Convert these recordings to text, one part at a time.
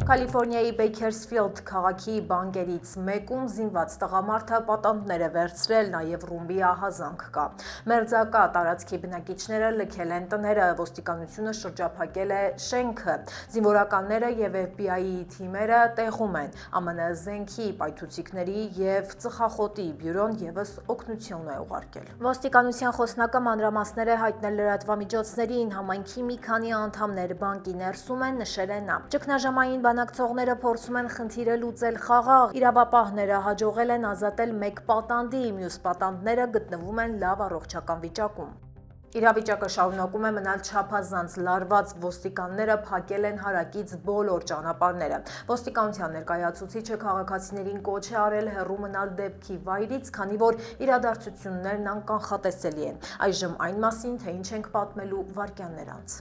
Կալիֆորնիայի Բեյքերսֆիլդ քաղաքի բանկերից մեկում զինված տղամարդը պատանդներ է վերցրել, նաև ռումբի ահազանգ կա։ Մերձակա տարածքի բնակիչները լքել են տները, ոստիկանությունը շրջափակել է շենքը։ Զինվորականները և FBI-ի թիմերը տեղում են։ ԱՄՆ զենքի, պայթուցիկների և ծխախոտի բյուրոն ևս օգնություն է ուղարկել։ Ոստիկանության խոսնակը մանրամասներ է հայտնել լրատվամիջոցներին, համայնքի մի քանի անդամներ բանկի ներսում են, նշել է նա։ Ճգնաժամային բանակցողները փորձում են խնդիրը լուծել խաղաղ, իրավապահները հաջողել են ազատել մեկ պատանդի, մյուս պատանդները գտնվում են լավ առողջական վիճակում։ Իրավիճակը շարունակում է մնալ չափազանց լարված, ոստիկանները փակել են հարակից բոլոր ճանապարհները։ Ոստիկանության ներկայացուցիչը քաղաքացիներին կոչ է արել հեռու մնալ դեպքի վայրից, քանի որ իրադարձություններն անկանխատեսելի են։ Այժմ այն մասին, թե ինչ ենք պատմելու վայրկյաններ անց։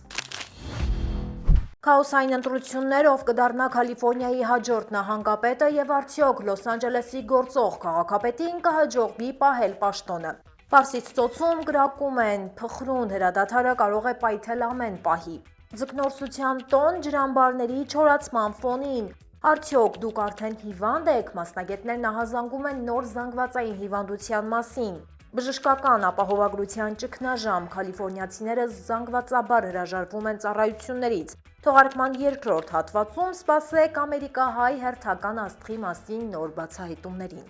Քաոսային ընտրություններ, ով կդառնա Կալիֆորնիայի հաջորդ նահանգապետը և արդյոք Լոս Անջելեսի գործող քաղաքապետին կհաջողվի պահել պաշտոնը։ Պարսից ծոցում կրակում են, փխրուն, հրադադարը կարող է պայթել ամեն պահի։ Ձկնորսության տոն ջրամբարների չորացման ֆոնին։ Արդյոք դուք արդեն հիվանդ եք, մասնագետներն ահազանգում են նոր զանգվածային հիվանդության մասին։ Բժշկական ապահովագրության ճգնաժամ, կալիֆորնիացիները զանգվածաբար հրաժարվում են ծառայություններից։ Թողարկման երկրորդ հատվածում սպասեք ամերիկահայ հերթական աստղի մասին նոր բացահայտումներին։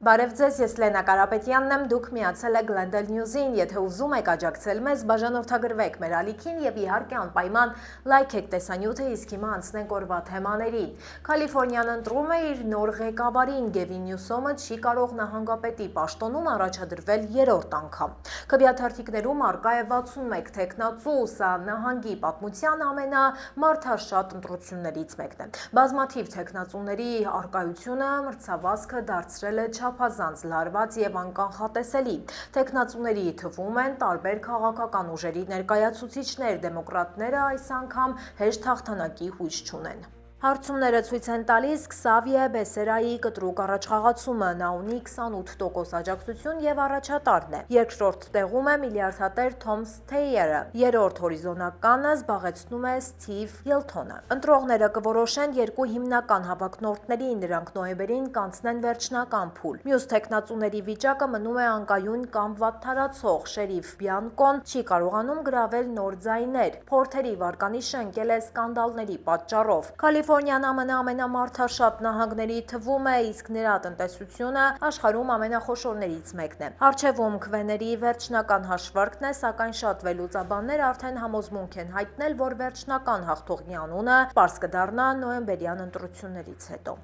Բարև ձեզ, ես Լենա Կարապետյանն եմ, դուք միացել եք Glendale News-ին, եթե ուզում եք աջակցել մեզ, բաժանորդագրվեք մեր ալիքին և իհարկե անպայման լայքեք տեսանյութը, իսկ հիմա անցնենք օրվա թեմաներին։ Կալիֆորնիան ընտրում է իր նոր ղեկավարին, Գևին Նյուսոմը չի կարող նահանգապետի պաշտոնում առաջադրվել երրորդ անգամ։ Քվեաթերթիկներում առկա է 61 թեկնածու, սա նահանգի պատմության ամենամարդաշատ ընտրություններից մեկն է։ Բազմաթիվ թեկնածուների առկայությունը մրցավազքը դարձրել է չափազանց լարված և անկանխատեսելի։ Թեկնածուների թվում են տարբեր քաղաքական ուժերի ներկայացուցիչներ, դեմոկրատները այս անգամ հեշտ հաղթանակի հույս չունեն։ Հարցումները ցույց են տալիս Քսավիե Բեսերայի կտրուկ առաջխաղացումը, նա ունի 28% աջակցություն և առաջատարն է։ Երկրորդ տեղում է միլիարդատեր Թոմ Սթեյերը, երրորդ հորիզոնականը զբաղեցնում է Սթիվ Յելթոնը։ Ընտրողները կորոշեն երկու հիմնական հավակնորդների, նրանք նոյեմբերին կանցնեն վերջնական փուլ։ Մյուս թեկնածուների վիճակը մնում է անկայուն կամ վատթարացող, շերիֆ Բյանկոն չի կարողանում գրավել նոր ձայներ, փորձերի վարկանիշը ընկել է սկանդալների պատճառով։ Կալիֆորնիան ԱՄՆ ամենամարդաշատ նահանգների թվում է, իսկ նրա տնտեսությունը աշխարհում ամենախոշորներից մեկն է։ Առջևում քվեների վերջնական հաշվարկն է, սակայն շատ վերլուծաբաններ արդեն համոզմունք են հայտնել, որ վերջնական հաղթողի անունը պարզ կդառնա նոյեմբերյան ընտրություններից հետո։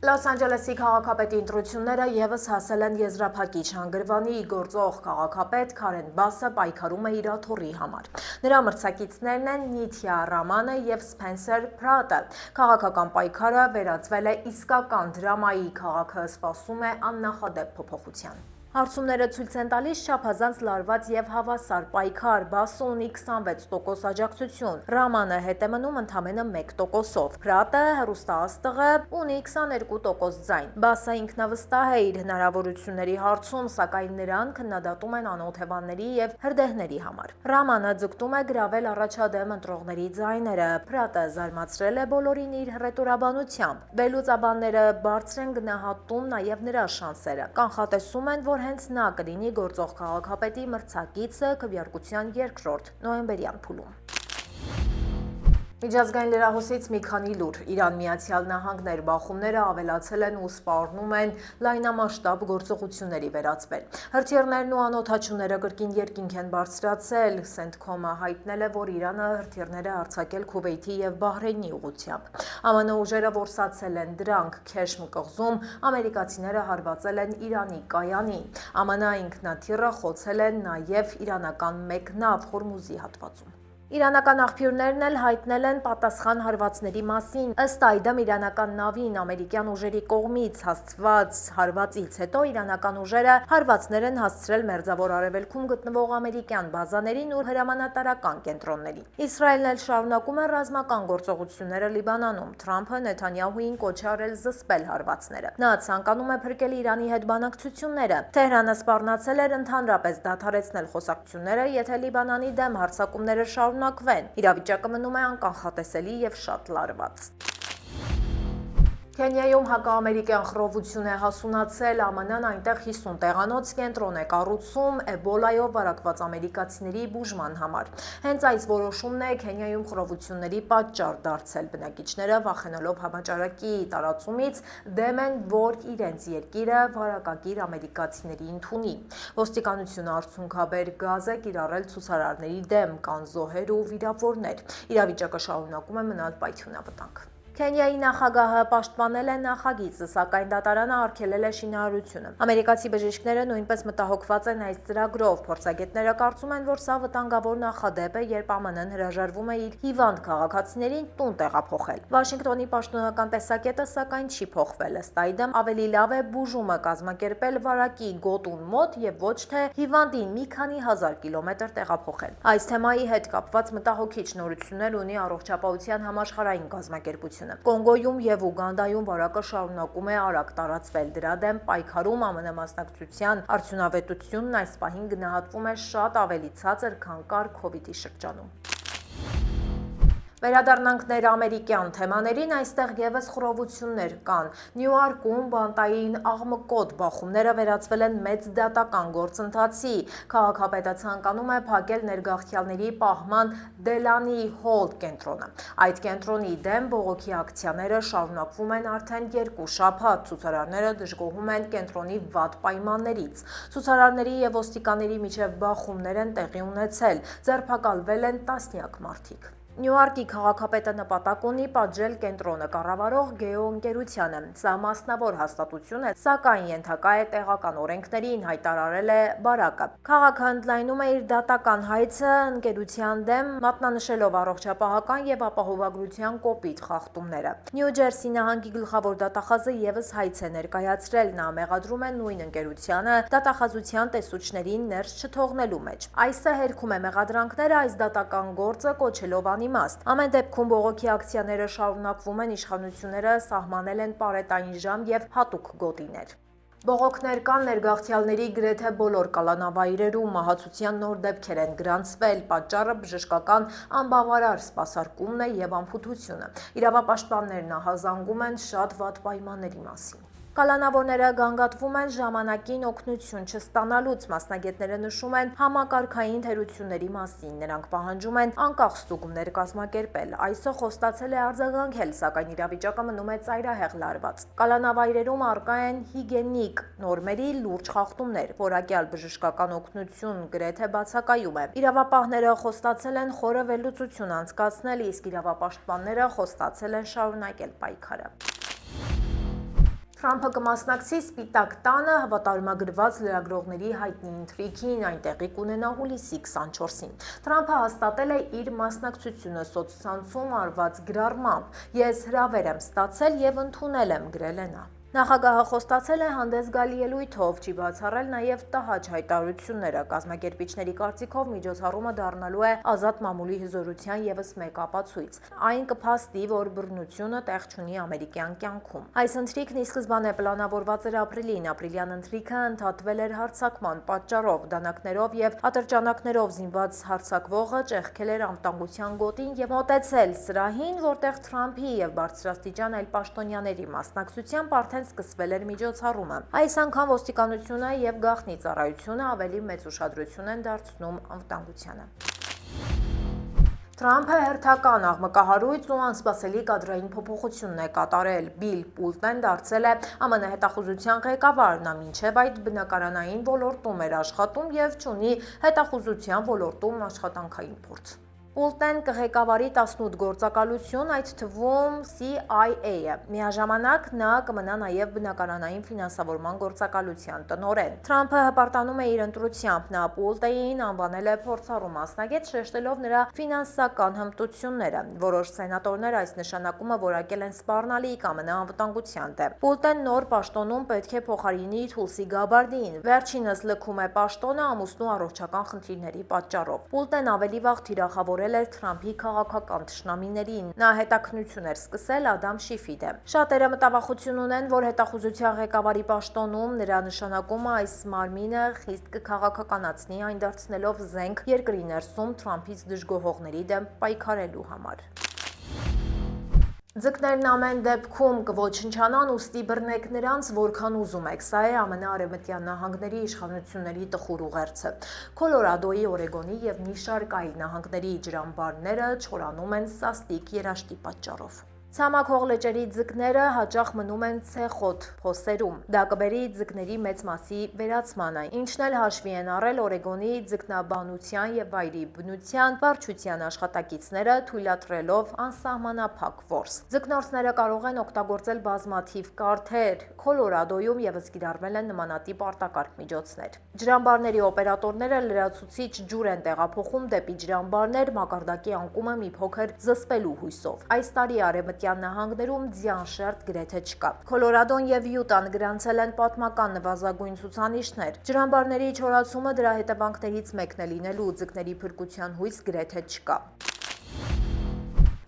Լոս Անջելեսի քաղաքապետի ընտրությունները ևս հասել են եզրափակիչ հանգրվանի, գործող քաղաքապետ Քարեն Բասը պայքարում է իր աթոռի համար։ Նրա մրցակիցներն են Նիթիա Ռամանը և Սփենսեր Փրատը։ Քաղաքական պայքարը վերածվել է իսկական դրամայի, քաղաքը սպասում է աննախադեպ փոփոխության։ Հարցումները ցույց են տալիս չափազանց լարված և հավասար պայքար, Բասը ունի 26% աջակցություն, Ռամանը հետ է մնում ընդամենը 1%-ով, Փրատը հեռուստաաստղը ունի 22% ձայն։ Բասը ինքնավստահ է իր հնարավորությունների հարցում, սակայն նրան քննադատում են անօթևանների և հրդեհների համար։ Ռամանը ձգտում է գրավել առաջադեմ ընտրողների ձայները, Փրատը զարմացրել է բոլորին իր հռետորաբանությամբ։ Վերլուծաբանները բարձր են գնահատում նաև նրա շանսերը, կանխատեսում են, որ հենց նա կլինի գործող քաղաքապետի մրցակիցը քվեարկության երկրորդ նոյեմբերյան փուլում։ Միջազգային լրահոսից մի քանի լուր։ Իրան-Միացյալ Նահանգներ բախումները ավելացել են ու սպառնում են լայնամասշտաբ գործողությունների վերածվել։ Հրթիռներն ու անօդաչուները կրկին երկինք են բարձրացել։ Սենթկոմը հայտնել է, որ Իրանը հրթիռներ է արձակել Քուվեյթի և Բահրեյնի ուղղությամբ։ ԱՄՆ ուժերը որսացել են դրանք։ Քեշմ կղզում ամերիկացիները հարվածել են Իրանի կայանին։ ԱՄՆ ինքնաթիռը խոցել է նաև իրանական մեկ նավ Հորմուզի հատվածում։ Իրանական աղբյուրներն էլ հայտնել են պատասխան հարվածների մասին։ Ըստ այդմ իրանական նավին ամերիկյան ուժերի կողմից հասցված հարվածից հետո իրանական ուժերը հարվածներ են հասցրել Մերձավոր Արևելքում գտնվող ամերիկյան բազաներին ու հրամանատարական կենտրոններին։ Իսրայելն էլ շարունակում է ռազմական գործողությունները Լիբանանում։ Թրամփը Նեթանյահուին կոչ է արել զսպել հարվածները։ Նա ցանկանում է փրկել Իրանի հետ բանակցությունները։ Թեհրանը սպառնացել էր ընդհանրապես դադարեցնել խոսակցությունները, եթե Լիբանանի դեմ հարձակումները շարունակվեն կշարունակվեն։ Իրավիճակը մնում է անկանխատեսելի եւ շատ լարված։ Քենիայում հակաամերիկյան խռովություն է հասունացել, ԱՄՆ-ն այնտեղ 50 տեղանոց կենտրոն է կառուցում էբոլայով վարակված ամերիկացիների բուժման համար։ Հենց այս որոշումն է Քենիայում խռովությունների պատճառ դարձել։ Բնակիչները վախենալով համաճարակի տարածումից դեմ են, որ իրենց երկիրը վարակագիր ամերիկացիների ընդունի։ Ոստիկանությունը արցունքաբեր գազ է կիրառել ցուցարարների դեմ, կան զոհեր ու վիրավորներ։ Իրավիճակը շարունակում է մնալ պայթյունավտանգ։ Քենիայի նախագահը պաշտպանել է նախագիծը, սակայն դատարանը արգելել է շինարարությունը։ Ամերիկացի բժիշկները նույնպես մտահոգված են այս ծրագրով։ Փորձագետները կարծում են, որ սա վտանգավոր նախադեպ է, երբ ԱՄՆ-ն հրաժարվում է իր հիվանդ քաղաքացիներին տուն տեղափոխել։ Վաշինգտոնի պաշտոնական տեսակետը սակայն չի փոխվել։ Ըստ այդմ ավելի լավ է բուժումը կազմակերպել վարակի գոտուն մոտ եւ ոչ թե հիվանդին մի քանի հազար կիլոմետր տեղափոխել։ Այս թեմայի հետ կապված մտահոգիչ նորություններ ունի Առողջապահության համաշխարհային կազմակերպությունը։ Կոնգոյում եւ Ուգանդայում վարակը շարունակում է արագ տարածվել։ Դրա դեմ պայքարում ԱՄՆ մասնակցության արդյունավետությունն այս պահին գնահատվում է շատ ավելի ցածր, քան կար COVID-ի շրջանում։ Վերադառնանք ներամերիկյան թեմաներին, այստեղ եւս խռովություններ կան։ Նյույորքում բանտային աղմկոտ բախումները վերածվել են մեծ դատական գործընթացի։ Քաղաքապետը ցանկանում է փակել ներգաղթյալների պահման Դելանի Հոլ կենտրոնը։ Այդ կենտրոնի դեմ բողոքի ակցիաները շարունակվում են արդեն 2 շաբաթ։ Ցուցարարները դժգոհում են կենտրոնի վատ պայմաններից։ Ցուցարարների եւ ոստիկանների միջև բախումներ են տեղի ունեցել։ Ձերբակալվել են տասնյակ մարդիկ։ Նյույորքի քաղաքապետը նպատակ ունի պատժել կենտրոնը կառավարող գեոընկերությանը։ Սա մասնավոր հաստատություն է, սակայն ենթակա է տեղական օրենքներին, հայտարարել է Բարակը։ Քաղաքը ընդլայնում է իր դատական հայցը ընկերության դեմ, մատնանշելով առողջապահական եւ ապահովագրության կոպիտ խախտումները։ Նյու Ջերսի նահանգի գլխավոր դատախազը եւս հայց է ներկայացրել։ Նա մեղադրում է նույն ընկերությանը դատախազության տեսուչներին ներս չթողնելու մեջ։ Այսը հերքում է մեղադրանքները այս դատական գործը կոչելով Ամեն դեպքում բողոքի ակցիաները շարունակվում են, իշխանությունները սահմանել են պարետային ժամ եւ հատուկ գոտիներ։ Բողոքներ կան ներգաղթյալների գրեթե բոլոր կալանավայրերում, մահացության նոր դեպքեր են գրանցվել, պատճառը բժշկական անբավարար սպասարկումն է եւ անփութությունը։ Իրավապաշտպաններն ահազանգում են շատ վատ պայմանների մասին։ Կալանավորները գանգատվում են ժամանակին օգնություն չստանալուց, մասնագետները նշում են համակարգային թերությունների մասին, նրանք պահանջում են անկախ ստուգումներ կազմակերպել, այսօր խոստացել է արձագանքել, սակայն իրավիճակը մնում է ծայրահեղ լարված։ Կալանավայրերում առկա են հիգիենիկ նորմերի լուրջ խախտումներ, որակյալ բժշկական օգնություն գրեթե բացակայում է։ Իրավապահները խոստացել են խորը վերլուծություն անցկացնել, իսկ իրավապաշտպանները խոստացել են շարունակել պայքարը։ Թրամփը կմասնակցի Սպիտակ տանը հավատարմագրված լրագրողների հայտնի ինտրիգին, այն տեղի կունենա հուլիսի 24-ին։ Թրամփը հաստատել է իր մասնակցությունը սոցցանցում արված գրառմամբ։ Ես հրավեր եմ ստացել եւ ընդունել եմ, գրել է նա։ Նախագահը խոստացել է հանդես գալ ելույթով, չի բացառել նաև տհաճ հայտարարությունները։ Կազմակերպիչների կարծիքով միջոցառումը դառնալու է ազատ մամուլի հզորության եւս մեկ ապացույց։ Այն կփաստի, որ բռնությունը տեղ չունի ամերիկյան կյանքում։ Այս ընթրիքն ի սկզբանե պլանավորված էր ապրիլին։ Ապրիլյան ընթրիքը ընդհատվել էր հարձակման պատճառով, դանակներով եւ ատրճանակներով զինված հարձակվողը ճեղքել էր անվտանգության գոտին եւ մոտեցել սրահին, որտեղ Թրամփի եւ բարձրաստիճան այլ պաշտոնյաների մասնակցությամբ արդեն սկսվել էր միջոցառումը։ Այս անգամ ոստիկանությունը եւ գաղտնի ծառայությունը ավելի մեծ ուշադրություն են դարձնում անվտանգությանը։ Թրամփը հերթական աղմկահարույց ու անսպասելի կադրային փոփոխությունն է կատարել։ Բիլ Պուլտեն դարձել է ԱՄՆ հետախուզության ղեկավար, նա մինչև այդ բնակարանային ոլորտում էր աշխատում եւ ունի հետախուզության ոլորտում աշխատանքային փորձ։ Պուլտեն կղեկավարի 18 գործակալություն, այդ թվում CIA-ը։ Միաժամանակ նա կմնա նաև բնակարանային ֆինանսավորման գործակալության տնօրեն։ Թրամփը հպարտանում է իր ընտրությամբ, նա Պուլտեին անվանել է փորձառու մասնագետ, շեշտելով նրա ֆինանսական հմտությունները։ Որոշ սենատորներ այս նշանակումը որակել են սպառնալիք ԱՄՆ անվտանգության դեմ։ Պուլտեն նոր պաշտոնում պետք է փոխարինի Թուլսի Գաբարդին։ Վերջինս լքում է պաշտոնը ամուսնու առողջական խնդիրների պատճառով։ Պուլտեն ավելի վաղ թիրախավորել հայտարարել էր Թրամփի քաղաքական թշնամիներին։ Նա հետաքննություն էր սկսել Ադամ Շիֆի դեմ։ Շատերը մտավախություն ունեն, որ հետախուզության ղեկավարի պաշտոնում նրա նշանակումը այս մարմինը խիստ կքաղաքականացնի, այն դարձնելով զենք երկրի ներսում Թրամփից դժգոհողների դեմ պայքարելու համար։ Ձկներն ամեն դեպքում կոչնչանան, ուստի բռնեք նրանց, որքան ուզում եք։ Սա է Ամենաարևմտյան նահանգների իշխանությունների տխուր ուղերձը։ Քոլորադոյի, Օրեգոնի եւ մի շարք այլ նահանգների ջրամբարները չորանում են սաստիկ երաշտի պատճառով։ Ցամաքող լճերի ձկները հաճախ մնում են ցեխոտ փոսերում։ Դա կբերի ձկների մեծ մասի վերացմանը, ինչն էլ հաշվի են առել Օրեգոնի ձկնաբանության եւ վայրի բնության վարչության աշխատակիցները, թույլատրելով անսահմանափակ որս։ Ձկնորսները կարող են օգտագործել բազմաթիվ կարթեր։ Քոլորադոյում եւս կիրառվել են նմանատիպ արտակարգ միջոցներ։ Ջրամբարների օպերատորները լրացուցիչ ջուր են տեղափոխում դեպի ջրամբարներ մակարդակի անկումը մի փոքր զսպելու հույսով։ Այս տարի արևմտյան նահանգներում ձյան շերտ գրեթե չկա։ Քոլորադոն եւ Յուտան գրանցել են պատմական նվազագույն ցուցանիշներ։ Ջրամբարների չորացումը դրա հետևանքներից մեկն է լինելու, ձկների փրկության հույս գրեթե չկա։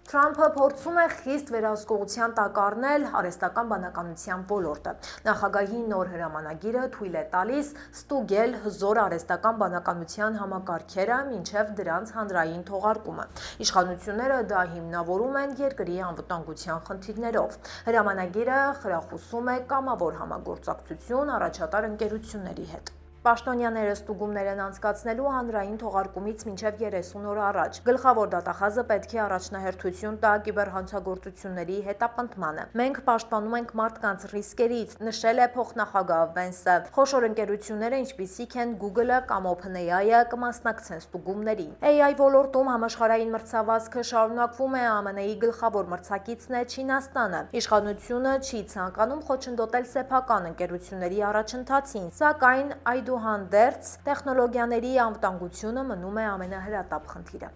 Թրամփը փորձում է խիստ վերահսկողության տակ առնել արհեստական բանականության ոլորտը։ Նախագահի նոր հրամանագիրը թույլ է տալիս ստուգել հզոր արհեստական բանականության համակարգերը մինչև դրանց հանրային թողարկումը։ Իշխանությունները դա հիմնավորում են երկրի անվտանգության խնդիրներով։ Հրամանագիրը խրախուսում է կամավոր համագործակցություն առաջատար ընկերությունների հետ։ Պաշտոնյաները ստուգումներ են անցկացնելու հանրային թողարկումից մինչև 30 օր առաջ։ Գլխավոր դատախազը պետք է առաջնահերթություն տա կիբերհանցագործությունների հետապնդմանը։ Մենք պաշտպանում ենք մարդկանց ռիսկերից, նշել է փոխնախագահ Վենսը։ Խոշոր ընկերությունները, ինչպիսիք են Google-ը կամ OpenAI-ը, կմասնակցեն ստուգումներին։ AI ոլորտում համաշխարհային մրցավազքը շարունակվում է, ԱՄՆ-ի գլխավոր մրցակիցն է Չինաստանը։ Իշխանությունը չի ցանկանում խոչընդոտել սեփական ընկերությունների առաջընթացին, սակայն այդուհանդերձ տեխնոլոգիաների անվտանգությունը մնում է ամենահրատապ խնդիրը։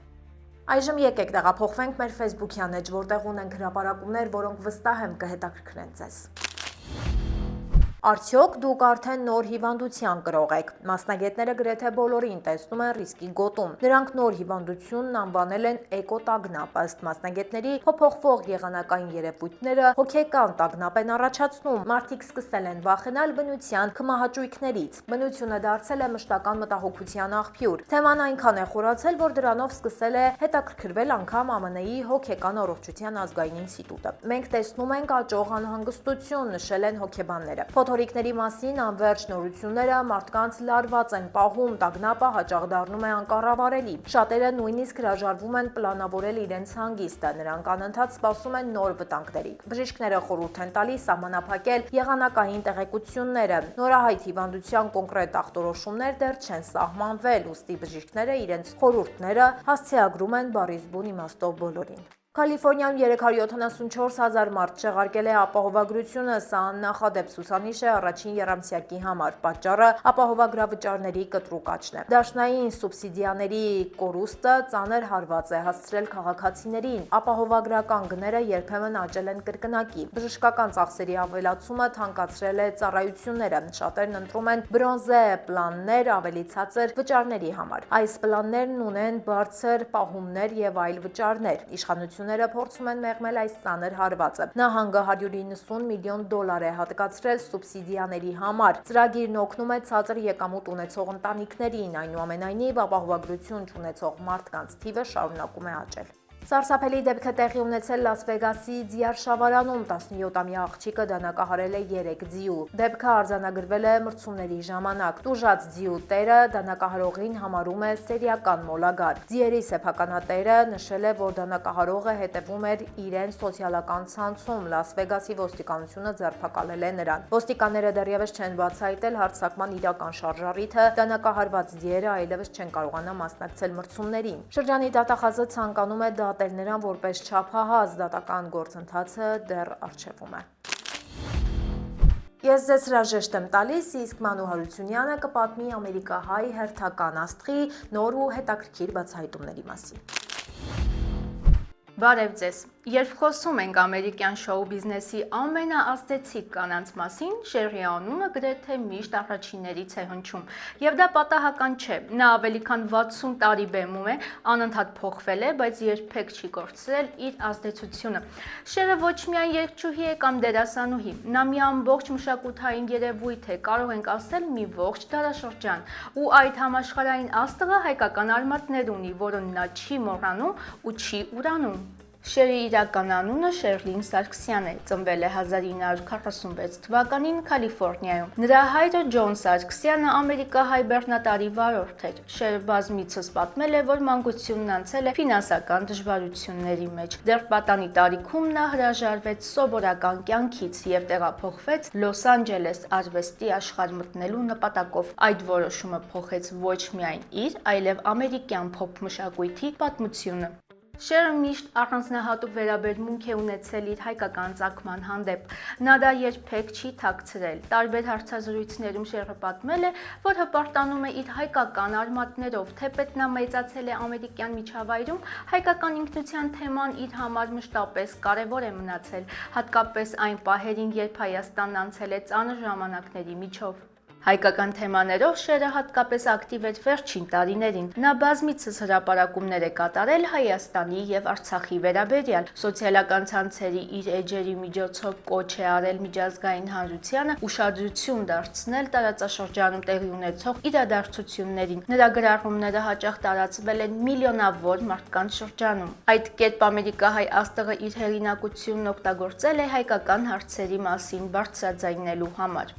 Այժմ եկեք տեղափոխվենք մեր Facebook-յան էջ, որտեղ ունենք հրապարակումներ, որոնք վստահ եմ կհետաքրքրեն ձեզ։ Արդյոք դուք արդեն նոր հիվանդության կրող եք։ Մասնագետները գրեթե բոլորին տեսնում են ռիսկի գոտում։ Նրանք նոր հիվանդությունն անվանել են էկոտագնապ, ըստ մասնագետների փոփոխվող եղանակային երևույթները հոգեկան տագնապ են առաջացնում։ Մարդիկ սկսել են վախենալ բնության քմահաճույքներից։ Բնությունը դարձել է մշտական մտահոգության աղբյուր։ Թեման այնքան է խորացել, որ դրանով սկսել է հետաքրքրվել անգամ ԱՄՆ-ի հոգեկան առողջության ազգային ինստիտուտը։ Մենք տեսնում ենք աճող անհանգստություն, նշել են հոգեբանները։ Փոթորիկների մասին անվերջ նորությունները մարդկանց լարված են պահում, տագնապը հաճախ դառնում է անկառավարելի։ Շատերը նույնիսկ հրաժարվում են պլանավորել իրենց հանգիստը, նրանք անընդհատ սպասում են նոր վտանգների։ Բժիշկները խորհուրդ են տալիս սահմանափակել եղանակային տեղեկությունները։ Նորահայտ հիվանդության կոնկրետ ախտորոշումներ դեռ չեն սահմանվել, ուստի բժիշկները իրենց խորհուրդները հասցեագրում են բառից բուն իմաստով բոլորին։ Կալիֆոռնիայում 374,000 մարդ չեղարկել է ապահովագրությունը, սա աննախադեպ ցուցանիշ է առաջին եռամսյակի համար։ Պատճառը ապահովագրավճարների կտրուկ աճն է։ Դաշնային սուբսիդիաների կորուստը ծանր հարված է հասցրել քաղաքացիներին։ Ապահովագրական գները երբեմն աճել են կրկնակի։ Բժշկական ծախսերի ավելացումը թանկացրել է ծառայությունները։ Շատերն ընտրում են բրոնզե պլաններ ավելի ցածր վճարների համար։ Այս պլաններն ունեն բարձր պահումներ եւ այլ վճարներ։ Իշխանությունները փորձում են մեղմել այս ծանր հարվածը։ Նահանգը $190 միլիոն է հատկացրել սուբսիդիաների համար։ Ծրագիրն օգնում է ցածր եկամուտ ունեցող ընտանիքներին, այնուամենայնիվ ապահովագրություն չունեցող մարդկանց թիվը շարունակում է աճել։ Սարսափելի դեպք է տեղի ունեցել Լաս Վեգասի ձիարշավարանում, 17-ամյա աղջիկը դանակահարել է 3 ձիու։ Դեպքը արձանագրվել է մրցումների ժամանակ։ Տուժած ձիու տերը դանակահարողին համարում է սերիական մոլագար։ Ձիերի սեփականատերը նշել է, որ դանակահարողը հետևում էր իրեն սոցիալական ցանցում։ Լաս Վեգասի ոստիկանությունը ձերբակալել է նրան։ Ոստիկանները դեռևս չեն բացահայտել հարձակման իրական շարժառիթը, դանակահարված ձիերը այլևս չեն կարողանա մասնակցել մրցումներին։ Շրջանի դատախազը ցանկանում է դատել նրան որպես չափահաս, դատական գործընթացը դեռ առջևում է։ Ես ձեզ հրաժեշտ եմ տալիս, իսկ Մանու Հարությունյանը կպատմի ամերիկահայ հերթական աստղի նոր ու հետաքրքիր բացահայտումների մասին։ Բարև ձեզ։ Երբ խոսում ենք ամերիկյան շոու բիզնեսի ամենաազդեցիկ կանանց մասին, Շերի անունը գրեթե միշտ առաջիններից է հնչում, եւ դա պատահական չէ։ Նա ավելի քան 60 տարի բեմում է, անընդհատ փոխվել է, բայց երբեք չի կորցրել իր ազդեցությունը։ Շերը ոչ միայն երգչուհի է կամ դերասանուհի, նա մի ամբողջ մշակութային երևույթ է, կարող ենք ասել մի ողջ դարաշրջան, ու այդ համաշխարհային աստղը հայկական արմատներ ունի, որոնց նա չի մոռանում ու չի ուրանում։ Շերի իրական անունը Շերլին Սարգսյան է, ծնվել է 1946 թվականին Կալիֆոռնիայում։ Նրա հայրը Ջոն Սարգսյանը ամերիկահայ բեռնատարի վարորդ էր։ Շերը բազմիցս պատմել է, որ մանկությունն անցել է ֆինանսական դժվարությունների մեջ։ Դեռ պատանի տարիքում նա հրաժարվեց սովորական կյանքից եւ տեղափոխվեց Լոս Անջելես արվեստի աշխարհ մտնելու նպատակով։ Այդ որոշումը փոխեց ոչ միայն իր, այլև ամերիկյան փոփ մշակույթի պատմությունը։ Շերը միշտ առանձնահատուկ վերաբերմունք է ունեցել իր հայկական ծագման հանդեպ։ Նա դա երբեք չի թաքցրել։ Տարբեր հարցազրույցներում Շերը պատմել է, որ հպարտանում է իր հայկական արմատներով, թեպետ նա մեծացել է ամերիկյան միջավայրում, հայկական ինքնության թեման իր համար մշտապես կարևոր է մնացել, հատկապես այն պահերին, երբ Հայաստանն անցել է ծանր ժամանակների միջով։ Հայկական թեմաներով Շերը հատկապես ակտիվ էր վերջին տարիներին։ Նա բազմիցս հրապարակումներ է կատարել Հայաստանի եւ Արցախի վերաբերյալ։ Սոցիալական ցանցերի իր էջերի միջոցով կոչ է արել միջազգային հանրությանը ուշադրություն դարձնել տարածաշրջանում տեղի ունեցող իրադարձություններին։ Նրա գրառումները հաճախ տարածվել են միլիոնավոր մարդկանց շրջանում։ Այդ կերպ ամերիկահայ աստղը իր հեղինակությունն օգտագործել է հայկական հարցերի մասին բարձրաձայնելու համար։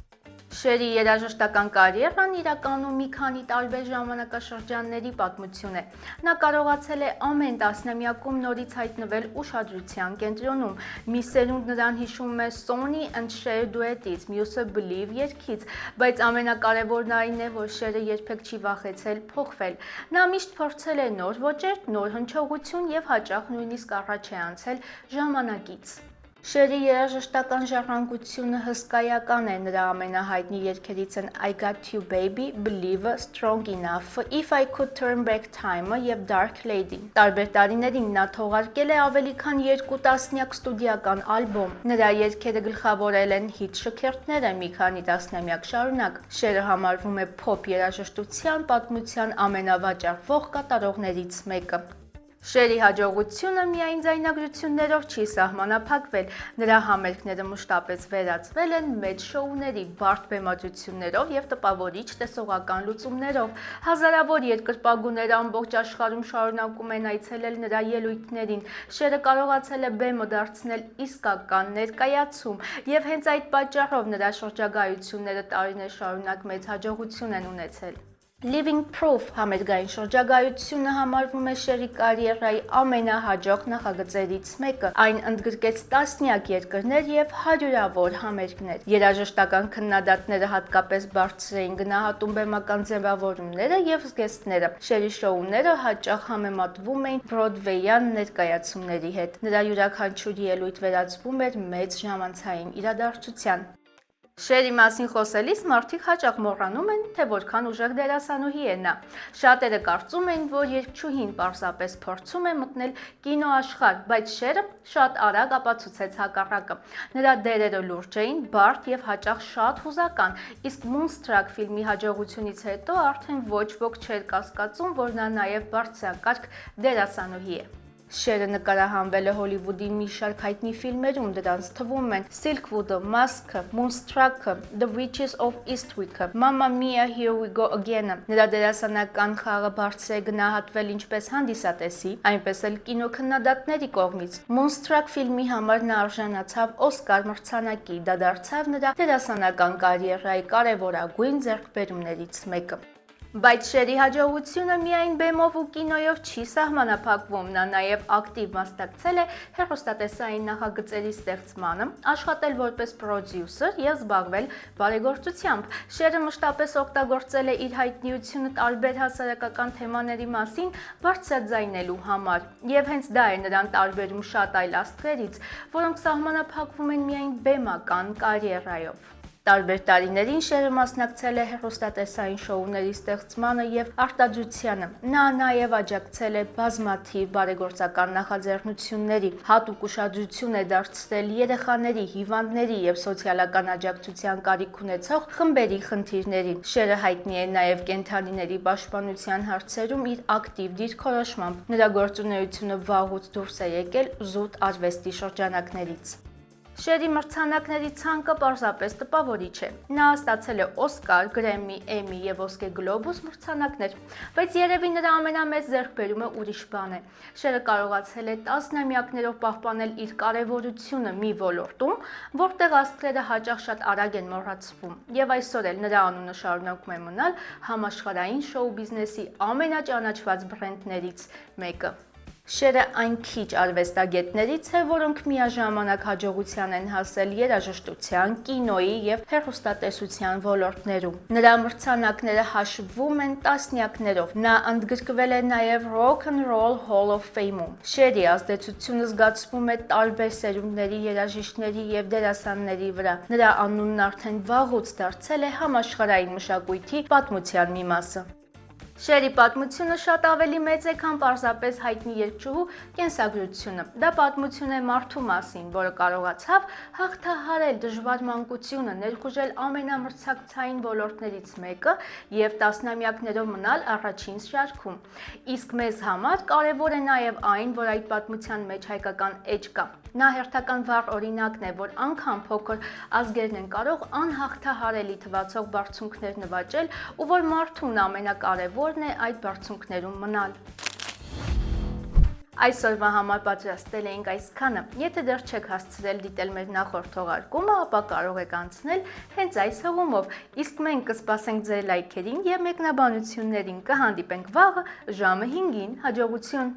Շերի երաժշտական կարիերան իրականում մի քանի տարբեր ժամանակաշրջանների պատմություն է։ Նա կարողացել է ամեն տասնամյակում նորից հայտնվել ուշադրության կենտրոնում։ Մի սերունդ նրան հիշում է Sonny and Cher դուետից, մյուսը Believe երգից, բայց ամենակարևորն այն է, որ Շերը երբեք չի վախեցել փոխվել։ Նա միշտ փորձել է նոր ոճեր, նոր հնչողություն եւ հաճախ նույնիսկ առաջ է անցել ժամանակից։ Շերի երաժշտական ժառանգությունը հսկայական է, նրա ամենահայտնի երգերից են I Got You Baby, Believe, Strong Enough, If I Could Turn Back Time եւ Dark Lady։ Տարբեր տարիներին նա թողարկել է ավելի քան 2 տասնյակ ստուդիական ալբոմ։ Նրա երգերը գլխավորել են հիթ շքերթները մի քանի տասնամյակ շարունակ։ Շերը համարվում է փոփ երաժշտության պատմության ամենավաճառվող կատարողներից մեկը։ Շերի հաջողությունը միայն ձայնագրություններով չի սահմանափակվել, նրա համերգները մշտապես վերածվել են մեծ շոուների, բարդ բեմադրություններով եւ տպավորիչ տեսողական լուծումներով։ Հազարավոր երկրպագուներ ամբողջ աշխարհում շարունակում են այցելել նրա ելույթներին։ Շերը կարողացել է բեմը դարձնել իսկական ներկայացում եւ հենց այդ պատճառով նրա շրջագայությունները տարիներ շարունակ մեծ հաջողություն են ունեցել։ Living Proof համերգային շրջագայությունը համարվում է Շերի կարիերայի ամենահաջող նախագծերից մեկը։ Այն ընդգրկեց տասնյակ երկրներ եւ հարյուրավոր համերգներ։ Երաժշտական քննադատները հատկապես բարձր էին գնահատում բեմական ձևավորումները եւ զգեստները։ Շերի շոուները հաճախ համեմատվում էին Բրոդվեյան ներկայացումների հետ։ Նրա յուրաքանչյուր ելույթ վերածվում էր մեծ ժամանցային իրադարձության։ Շերի մասին խոսելիս մարդիկ հաճախ մոռանում են, թե որքան ուժեղ դերասանուհի է նա։ Շատերը կարծում են, որ երգչուհին պարզապես փորձում է մտնել կինոաշխարհ, բայց Շերը շատ արագ ապացուցեց հակառակը։ Նրա դերերը լուրջ էին, բարդ եւ հաճախ շատ հուզական, իսկ Moonstruck ֆիլմի հաջողությունից հետո արդեն ոչ ոք չէր կասկածում, որ նա նաեւ բարձրակարգ դերասանուհի է։ Շերը նկարահանվել է Հոլիվուդի մի շարք հայտնի ֆիլմերում, դրանց թվում են Silkwood-ը, Mask-ը, Moonstruck-ը, The Witches of Eastwick-ը, Mamma Mia, Here We Go Again-ը։ Նրա դերասանական խաղը բարձր է գնահատվել ինչպես հանդիսատեսի, այնպես էլ կինոքննադատների կողմից։ Moonstruck ֆիլմի համար նա արժանացավ Օսկար մրցանակի, դա դարձավ նրա դերասանական կարիերայի կարևորագույն ձեռքբերումներից մեկը։ Բայց Շերի հաջողությունը միայն բեմով ու կինոյով չի սահմանափակվում, նա նաև ակտիվ մասնակցել է հեռուստատեսային նախագծերի ստեղծմանը, աշխատել որպես պրոդյուսեր եւ զբաղվել բարեգործությամբ։ Շերը մշտապես օգտագործել է իր հայտնիությունը տարբեր հասարակական թեմաների մասին բարձրաձայնելու համար, եւ հենց դա է նրան տարբերում շատ այլ աստղերից, որոնք սահմանափակվում են միայն բեմական կարիերայով։ Տարբեր տարիներին շերը մասնակցել է հեռուստատեսային շոուների ստեղծմանը եւ արտադրությանը։ Նա նաեւ աջակցել է բազմաթիվ բարեգործական նախաձեռնությունների, հատուկ ուշադրություն է դարձրել երեխաների, հիվանդների եւ սոցիալական աջակցության կարիք ունեցող խմբերի խնդիրներին։ Շերը հայտնի է նաեւ կենդանիների պաշտպանության հարցերում իր ակտիվ դիրքորոշմամբ։ Նրա գործունեությունը վաղուց դուրս է եկել զուտ արվեստի շրջանակներից։ Շերի մրցանակների ցանկը պարզապես տպավորիչ է։ Նա ստացել է Օսկար, Գրեմմի, Էմմի եւ Ոսկե Գլոբուս մրցանակներ, բայց երևի նրա ամենամեծ ձեռքբերումը ուրիշ բան է։ Շերը կարողացել է տասնամյակներով պահպանել իր կարևորությունը մի ոլորտում, որտեղ աստղերը հաճախ շատ արագ են մոռացվում, եւ այսօր էլ նրա անունը շարունակում է մնալ համաշխարհային շոու բիզնեսի ամենաճանաչված բրենդներից մեկը։ Շերը այն քիչ արվեստագետներից է, որոնք միաժամանակ հաջողության են հասել երաժշտության, կինոյի եւ հեռուստատեսության ոլորտներում։ Նրա մրցանակները հաշվվում են տասնյակներով։ Նա ընդգրկվել է նաեւ Rock and Roll Hall of Fame-ում։ Շերի ազդեցությունը զգացվում է տարբեր սերունդների երաժիշտների եւ դերասանների վրա։ Նրա անունն արդեն վաղուց դարձել է համաշխարհային մշակույթի պատմության մի մասը։ Շերի պատմությունը շատ ավելի մեծ է, քան պարզապես հայտնի երգչուհու կենսագրությունը։ Դա պատմություն է մարդու մասին, որը կարողացավ հաղթահարել դժվար մանկությունը, ներխուժել ամենամրցակցային ոլորտներից մեկը եւ տասնամյակներով մնալ առաջին շարքում։ Իսկ մեզ համար կարևոր է նաեւ այն, որ այդ պատմության մեջ հայկական էջ կա։ Նա հերթական վառ օրինակն է, որ անգամ փոքր ազգերն են կարող անհաղթահարելի թվացող բարձունքներ նվաճել ու որ մարդուն ամենակարևորն է այդ բարձունքներում մնալ։ Այսօրվա համար պատրաստել էինք այսքանը։ Եթե դեռ չեք հասցրել դիտել մեր նախորդ թողարկումը, ապա կարող եք անցնել հենց այս հղումով։ Իսկ մենք կսպասենք ձեր լայքերին եւ մեկնաբանություններին։ Կհանդիպենք վաղը ժամը 5-ին։ Հաջողություն։